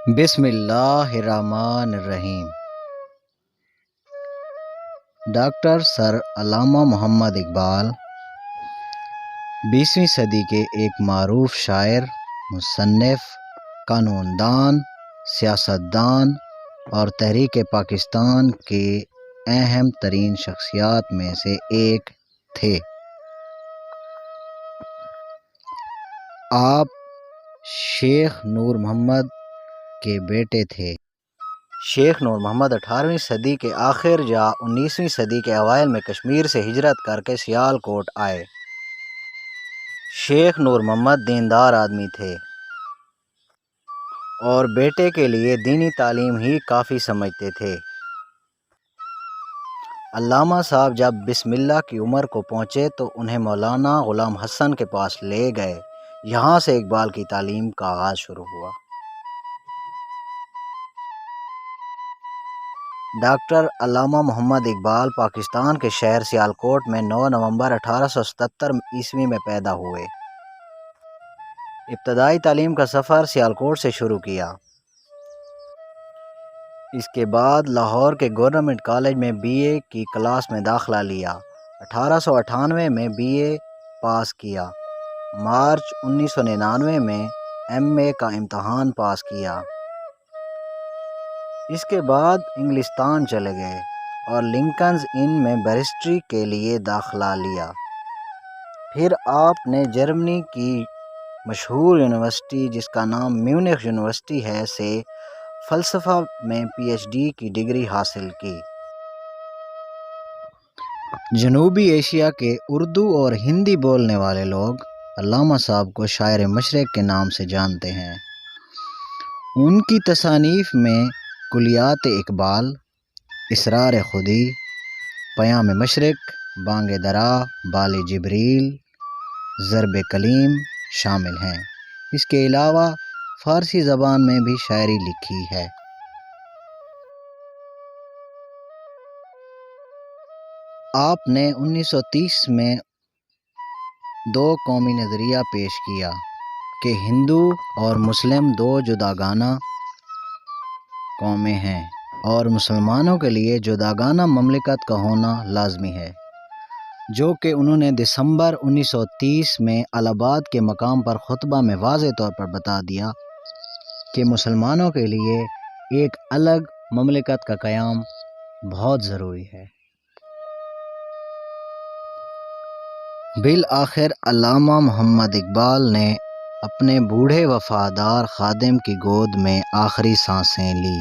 بسم اللہ الرحمن الرحیم۔ ڈاکٹر سر علامہ محمد اقبال 20ویں صدی کے ایک معروف شاعر، مصنف، قانون دان، سیاست دان اور تحریک پاکستان کے اہم ترین شخصیات میں سے ایک تھے۔ آپ شیخ نور محمد کے بیٹے تھے۔ شیخ نور محمد 18ویں صدی کے آخر یا 19ویں صدی کے اوائل میں کشمیر سے ہجرت کر کے سیالکوٹ آئے۔ شیخ نور محمد دیندار آدمی تھے اور بیٹے کے لیے دینی تعلیم ہی کافی سمجھتے تھے۔ علامہ صاحب جب بسم اللہ کی عمر کو پہنچے تو انہیں مولانا غلام حسن کے پاس لے گئے۔ یہاں سے اقبال کی تعلیم کا آغاز شروع ہوا۔ ڈاکٹر علامہ محمد اقبال پاکستان کے شہر سیالکوٹ میں 9 نومبر 1877 میں پیدا ہوئے۔ ابتدائی تعلیم کا سفر سیالکوٹ سے شروع کیا۔ اس کے بعد لاہور کے گورنمنٹ کالج میں BA کی کلاس میں داخلہ لیا۔ 1898 میں BA پاس کیا۔ مارچ 1999 میں MA کا امتحان پاس کیا۔ اس کے بعد انگلستان چلے گئے اور لنکنز ان میں بیرسٹری کے لیے داخلہ لیا۔ پھر آپ نے جرمنی کی مشہور یونیورسٹی جس کا نام میونخ یونیورسٹی ہے سے فلسفہ میں PhD کی ڈگری حاصل کی۔ جنوبی ایشیا کے اردو اور ہندی بولنے والے لوگ علامہ صاحب کو شاعر مشرق کے نام سے جانتے ہیں۔ ان کی تصانیف میں کلیات اقبال، اسرار خودی، پیام مشرق، بانگ درا، بال جبریل، ضرب کلیم شامل ہیں۔ اس کے علاوہ فارسی زبان میں بھی شاعری لکھی ہے۔ آپ نے 1930 میں 2 قومی نظریہ پیش کیا کہ ہندو اور مسلم 2 جداگانہ قومیں ہیں اور مسلمانوں کے لیے جداگانہ مملکت کا ہونا لازمی ہے، جو کہ انہوں نے دسمبر 1930 میں الہ آباد کے مقام پر خطبہ میں واضح طور پر بتا دیا کہ مسلمانوں کے لیے ایک الگ مملکت کا قیام بہت ضروری ہے۔ بالآخر علامہ محمد اقبال نے اپنے بوڑھے وفادار خادم کی گود میں آخری سانسیں لی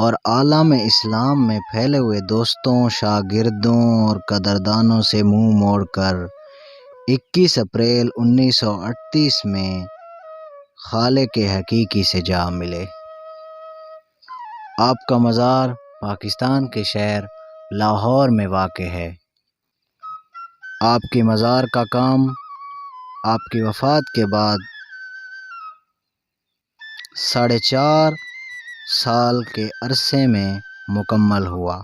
اور عالم اسلام میں پھیلے ہوئے دوستوں، شاگردوں اور قدردانوں سے منہ موڑ کر 21 اپریل 1938 میں خالق حقیقی سے جا ملے۔ آپ کا مزار پاکستان کے شہر لاہور میں واقع ہے۔ آپ کے مزار کا کام آپ کی وفات کے بعد 4.5 سال کے عرصے میں مکمل ہوا۔